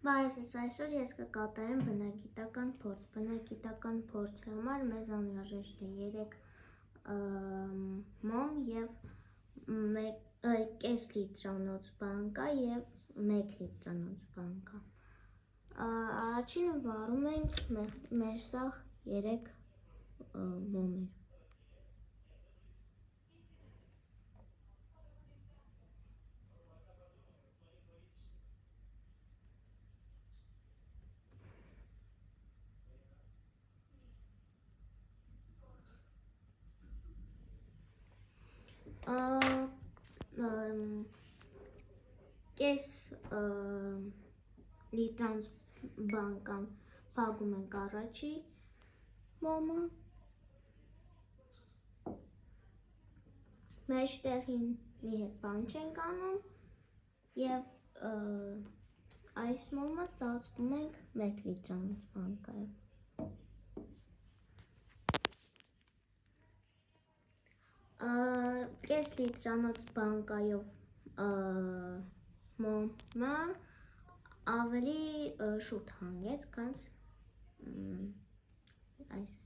Բարև ձեզ, այսօր ես կկատարեմ բնագիտական փորձ։ Բնագիտական փորձի համար մեզ անհրաժեշտ է 3 մոմ և կես լիտրանոց բանկա և 1 լիտրանոց բանկա։ Առաջինը վառում ենք մեր սաղ 3 մոմեր։ Կես լիտրանոց բանկան փակում ենք առաջի մոմը, մեջտեղին մի հետ բան չենք անում և այս մոմը ծածկում ենք 1 լիտրանոց բանկայով։ Կես լիտրանոց բանկայով մոմը ավելի շուտ հանգեց, քան այս։